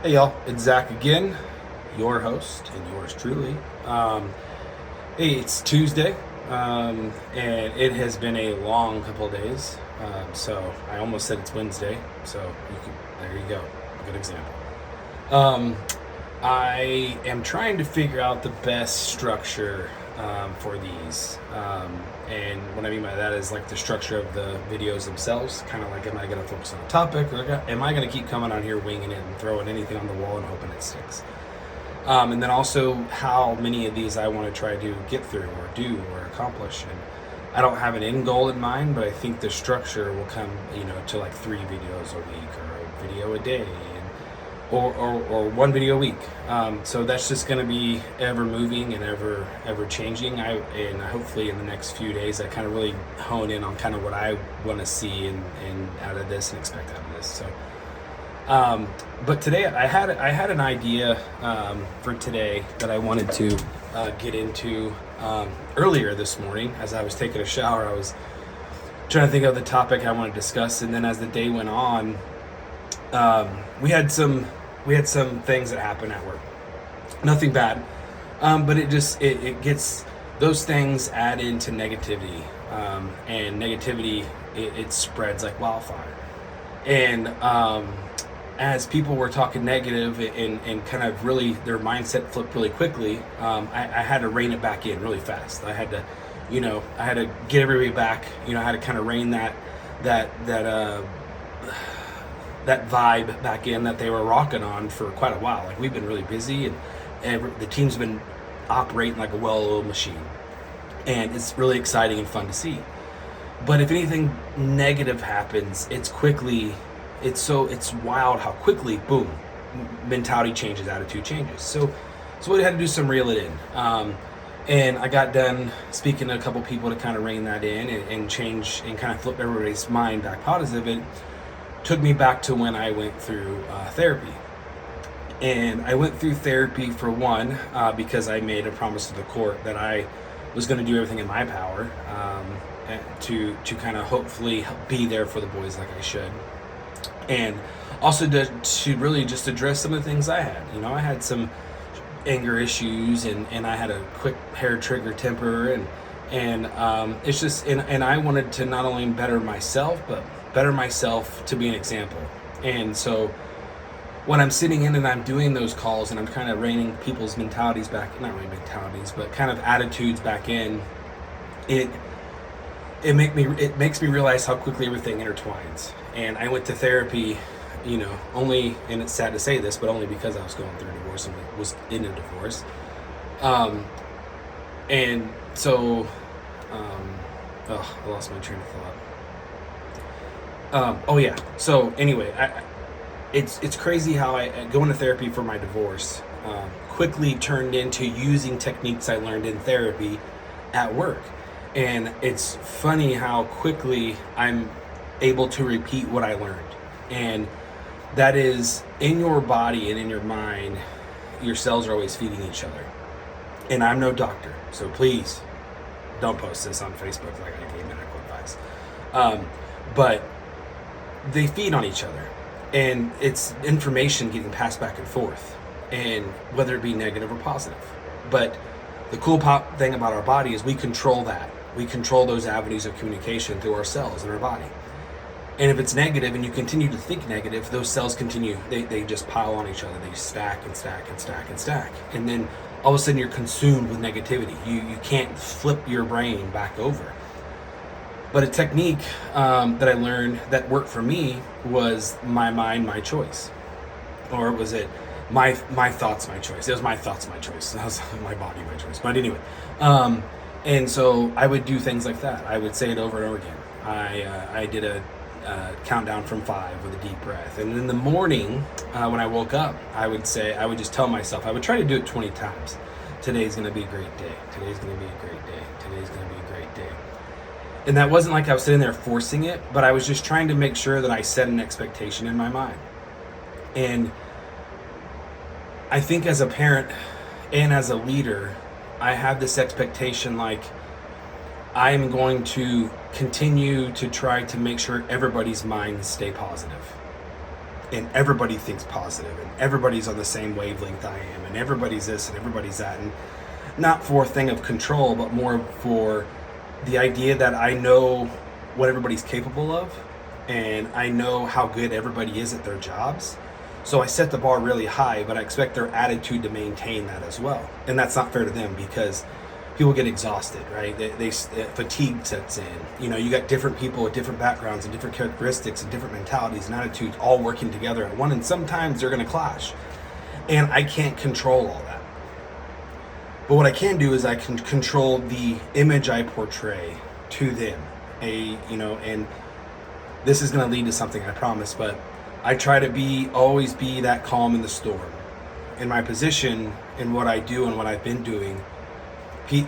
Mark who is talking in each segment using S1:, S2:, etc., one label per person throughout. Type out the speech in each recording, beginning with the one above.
S1: Hey y'all, it's Zach again, your host and yours truly. Hey, it's Tuesday, and it has been a long couple of days. So I almost said it's Wednesday. So there you go, a good example. Um, I am trying to figure out the best structure for these. And what I mean by that is like the structure of the videos themselves. Kind of like, am I going to focus on a topic, or am I going to keep coming on here winging it and throwing anything on the wall and hoping it sticks? And then also how many of these I want to try to get through or do or accomplish. And I don't have an end goal in mind, but I think the structure will come, to like 3 videos a week or a video a day, or 1 video a week. So that's just going to be ever moving and ever changing. And hopefully in the next few days, I kind of really hone in on kind of what I want to see and out of this and expect out of this. So, but today I had an idea for today that I wanted to get into earlier this morning. As I was taking a shower, I was trying to think of the topic I want to discuss, and then as the day went on, we had some things that happened at work. Nothing bad, but it gets those things add into negativity, and negativity it spreads like wildfire. And as people were talking negative and kind of really their mindset flipped really quickly, I had to rein it back in really fast. I had to get everybody back. I had to kind of rein that that vibe back in that they were rocking on for quite a while. Like, we've been really busy, and the team's been operating like a well-oiled machine, and it's really exciting and fun to see. But if anything negative happens, it's wild how quickly, boom, mentality changes, attitude changes. So we had to do some reel it in. And I got done speaking to a couple people to kind of rein that in and change and kind of flip everybody's mind back positive. It took me back to when I went through therapy. And I went through therapy for one, because I made a promise to the court that I was going to do everything in my power to kind of hopefully be there for the boys like I should. And also to really just address some of the things I had. I had some anger issues, and I had a quick hair trigger temper, and it's just, and I wanted to not only better myself, but better myself to be an example. And so when I'm sitting in and I'm doing those calls and I'm kind of reining people's mentalities back, not really mentalities, but kind of attitudes back in, it makes me realize how quickly everything intertwines. And I went to therapy, only, and it's sad to say this, but only because I was going through a divorce and was in a divorce. And so, I lost my train of thought. Oh yeah. So anyway, it's crazy how I going to therapy for my divorce quickly turned into using techniques I learned in therapy at work. And it's funny how quickly I'm able to repeat what I learned. And that is, in your body and in your mind, your cells are always feeding each other. And I'm no doctor, so please don't post this on Facebook like I gave medical advice. But they feed on each other, and it's information getting passed back and forth, and whether it be negative or positive. But the cool thing about our body is we control that. We control those avenues of communication through our cells in our body. And if it's negative and you continue to think negative, those cells continue, they just pile on each other. They stack and stack and stack and stack. And then all of a sudden you're consumed with negativity. You can't flip your brain back over. But a technique that I learned that worked for me was my mind, my choice. Or was it my thoughts, my choice? It was my thoughts, my choice. That was my body, my choice. But anyway, and so I would do things like that. I would say it over and over again. I did a countdown from 5 with a deep breath. And in the morning, when I woke up, I would just tell myself, I would try to do it 20 times. Today's going to be a great day. Today's going to be a great day. Today's going to be a great day. And that wasn't like I was sitting there forcing it, but I was just trying to make sure that I set an expectation in my mind. And I think as a parent and as a leader, I have this expectation, like, I am going to continue to try to make sure everybody's minds stay positive. and everybody thinks positive, and everybody's on the same wavelength I am, and everybody's this and everybody's that, and not for a thing of control, but more for the idea that I know what everybody's capable of, and I know how good everybody is at their jobs. So I set the bar really high, but I expect their attitude to maintain that as well. And that's not fair to them, because people get exhausted, right? Fatigue sets in. You know, you got different people with different backgrounds and different characteristics and different mentalities and attitudes all working together at one, and sometimes they're going to clash. And I can't control all that. But what I can do is I can control the image I portray to them. And this is going to lead to something, I promise, but I try to always be that calm in the storm. In my position, in what I do and what I've been doing,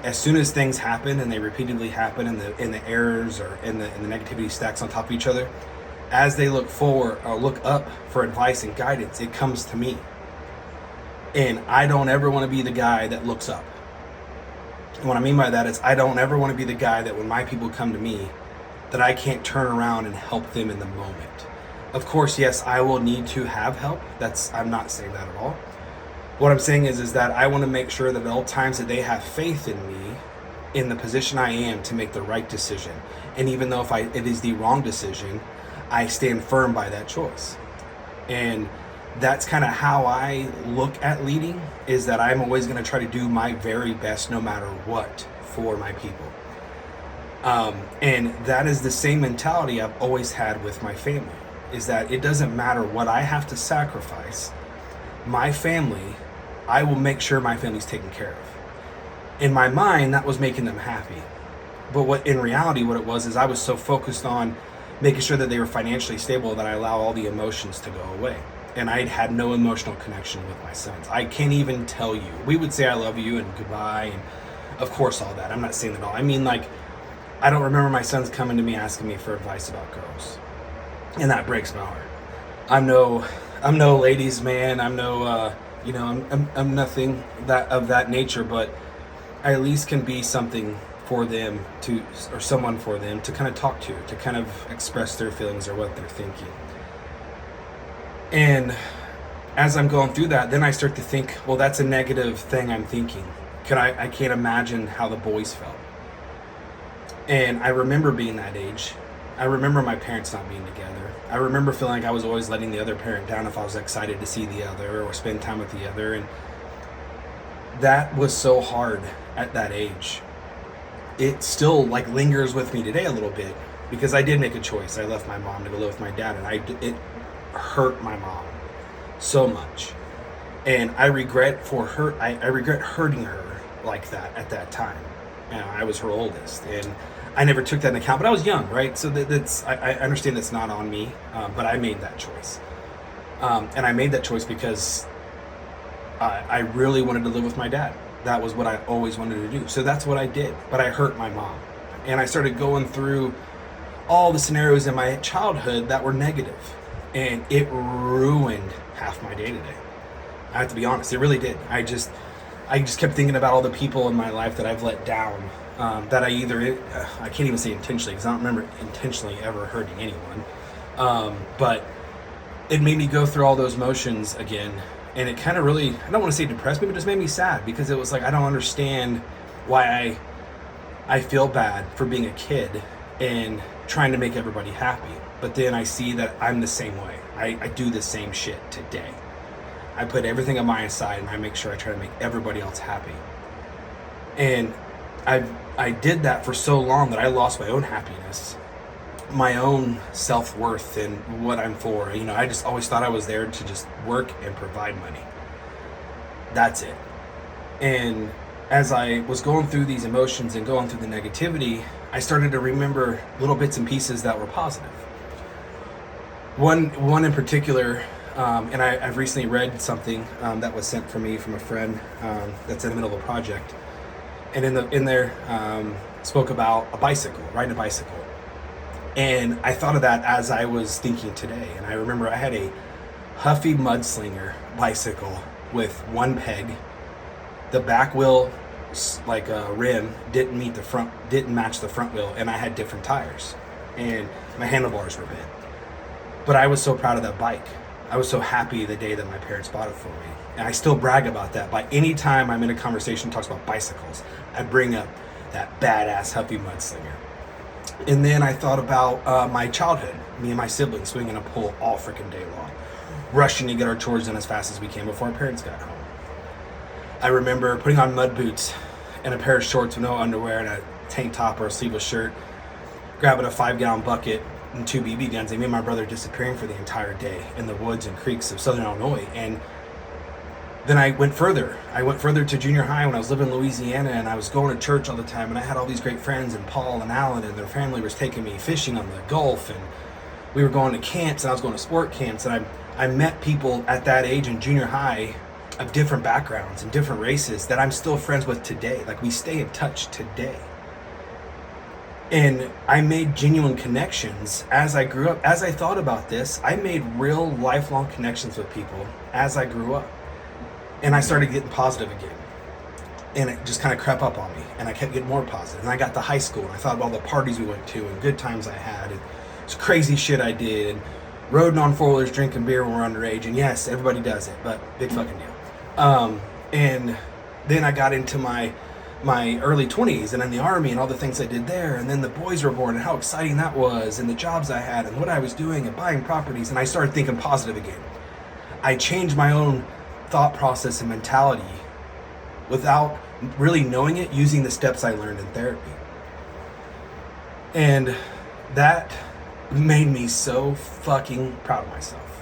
S1: as soon as things happen and they repeatedly happen, and the errors or and the negativity stacks on top of each other, as they look forward or look up for advice and guidance, it comes to me. And I don't ever want to be the guy that looks up. And what I mean by that is I don't ever want to be the guy that when my people come to me, that I can't turn around and help them in the moment. Of course, yes, I will need to have help. I'm not saying that at all. What I'm saying is that I want to make sure that at all times that they have faith in me, in the position I am, to make the right decision. And even though it is the wrong decision, I stand firm by that choice. And that's kind of how I look at leading, is that I'm always going to try to do my very best no matter what for my people. And that is the same mentality I've always had with my family, is that it doesn't matter what I have to sacrifice. My family, I will make sure my family's taken care of. In my mind, that was making them happy. But in reality, what it was is I was so focused on making sure that they were financially stable that I allow all the emotions to go away. And I had no emotional connection with my sons. I can't even tell you. We would say I love you and goodbye, and of course all that. I'm not saying that all. I mean, like, I don't remember my sons coming to me asking me for advice about girls. And that breaks my heart. I'm no ladies man. I'm no I'm nothing of that nature, but I at least can be something for them or someone for them to kind of talk to kind of express their feelings or what they're thinking. And as I'm going through that, then I start to think, well, that's a negative thing I'm thinking. I can't imagine how the boys felt. And I remember being that age. I remember my parents not being together. I remember feeling like I was always letting the other parent down if I was excited to see the other or spend time with the other. And that was so hard at that age. It still lingers with me today a little bit, because I did make a choice. I left my mom to go live with my dad, and it hurt my mom so much. And I regret hurting her like that at that time. I was her oldest, and I never took that into account, but I was young, right? So I understand that's not on me, but I made that choice. And I made that choice because I really wanted to live with my dad. That was what I always wanted to do. So that's what I did, but I hurt my mom. And I started going through all the scenarios in my childhood that were negative, and it ruined half my day today. I have to be honest, it really did. I just kept thinking about all the people in my life that I've let down, that I can't even say intentionally, because I don't remember intentionally ever hurting anyone. But it made me go through all those motions again. And it kind of really, I don't want to say depressed me, but it just made me sad, because it was like, I don't understand why I feel bad for being a kid and trying to make everybody happy. But then I see that I'm the same way. I do the same shit today. I put everything on my side, and I make sure I try to make everybody else happy. And I did that for so long that I lost my own happiness, my own self-worth, and what I'm for. I just always thought I was there to just work and provide money. That's it. And as I was going through these emotions and going through the negativity, I started to remember little bits and pieces that were positive. One in particular, and I've recently read something that was sent for me from a friend that's in the middle of a project, and in there spoke about riding a bicycle. And I thought of that as I was thinking today. And I remember I had a Huffy Mudslinger bicycle with one peg. The back wheel, rim, didn't match the front wheel, and I had different tires, and my handlebars were bent. But I was so proud of that bike. I was so happy the day that my parents bought it for me. And I still brag about that. By any time I'm in a conversation that talks about bicycles, I bring up that badass Huffy Mudslinger. And then I thought about my childhood, me and my siblings swinging a pole all freaking day long, rushing to get our chores done as fast as we can before our parents got home. I remember putting on mud boots and a pair of shorts with no underwear and a tank top or a sleeveless shirt, grabbing a 5-gallon bucket and 2 BB guns, and me and my brother disappearing for the entire day in the woods and creeks of southern Illinois. And then I went further. I went further to junior high when I was living in Louisiana, and I was going to church all the time, and I had all these great friends, and Paul and Alan and their family was taking me fishing on the Gulf, and we were going to camps, and I was going to sport camps, and I met people at that age in junior high of different backgrounds and different races that I'm still friends with today. Like, we stay in touch today. And I made genuine connections as I grew up. As I thought about this, I made real lifelong connections with people as I grew up. And I started getting positive again. And it just kind of crept up on me. And I kept getting more positive. And I got to high school, and I thought about all the parties we went to and good times I had and it's crazy shit I did. And riding on 4-wheelers, drinking beer when we're underage. And yes, everybody does it, but big fucking deal. And then I got into my early 20s and in the Army and all the things I did there, and then the boys were born and how exciting that was, and the jobs I had and what I was doing and buying properties, and I started thinking positive again. I changed my own thought process and mentality without really knowing it, using the steps I learned in therapy. And that made me so fucking proud of myself.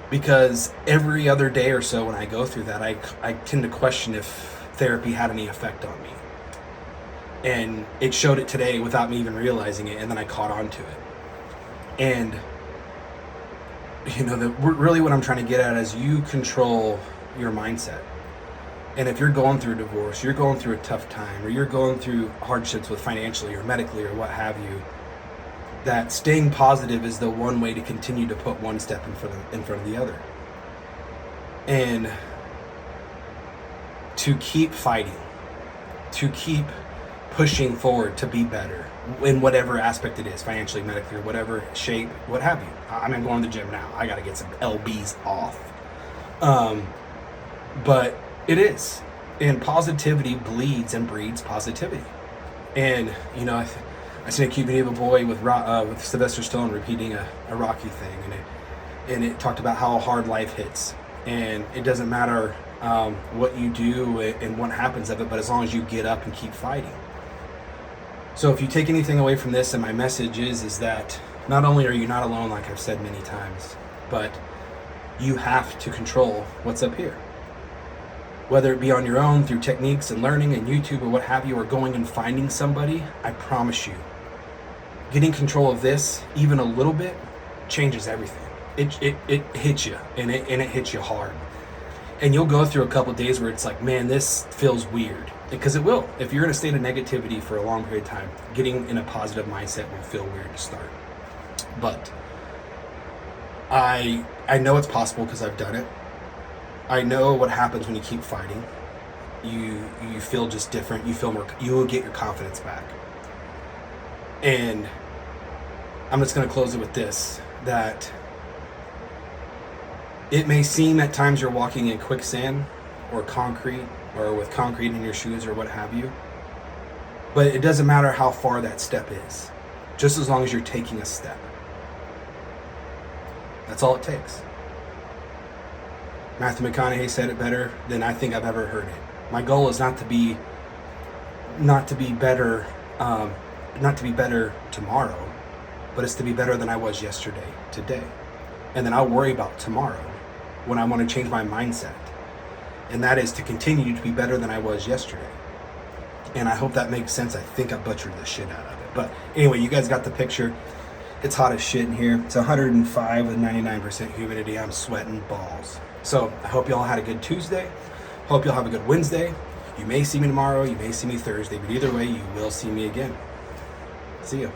S1: Because every other day or so when I go through that, I tend to question if therapy had any effect on me. And it showed it today without me even realizing it, and then I caught on to it. And you know, really what I'm trying to get at is you control your mindset. And if you're going through a divorce, you're going through a tough time, or you're going through hardships with financially or medically or what have you, that staying positive is the one way to continue to put one step in front of the other. And to keep fighting, to keep pushing forward to be better in whatever aspect it is, financially, medically, or whatever shape, what have you. I'm going to the gym now. I got to get some LBs off. But it is. And positivity bleeds and breeds positivity. And, you know, I seen a cute video of a boy with Sylvester Stallone repeating a Rocky thing. And it talked about how hard life hits. And it doesn't matter what you do and what happens of it, but as long as you get up and keep fighting. So if you take anything away from this, and my message is that not only are you not alone, like I've said many times, but you have to control what's up here. Whether it be on your own through techniques and learning and YouTube or what have you, or going and finding somebody, I promise you, getting control of this, even a little bit, changes everything. It hits you, and it hits you hard. And you'll go through a couple days where it's like, man, this feels weird. Because it will. If you're in a state of negativity for a long period of time, getting in a positive mindset will feel weird to start. But I know it's possible because I've done it. I know what happens when you keep fighting. You feel just different. You feel more. You will get your confidence back. And I'm just going to close it with this: that it may seem at times you're walking in quicksand or concrete, or with concrete in your shoes or what have you, but it doesn't matter how far that step is, just as long as you're taking a step. That's all it takes. Matthew McConaughey said it better than I think I've ever heard it. My goal is not to be better tomorrow, but it's to be better than I was yesterday, today. And then I'll worry about tomorrow when I want to change my mindset. And that is to continue to be better than I was yesterday. And I hope that makes sense. I think I butchered the shit out of it. But anyway, you guys got the picture. It's hot as shit in here. It's 105 with 99% humidity. I'm sweating balls. So I hope y'all had a good Tuesday. Hope y'all have a good Wednesday. You may see me tomorrow. You may see me Thursday. But either way, you will see me again. See ya.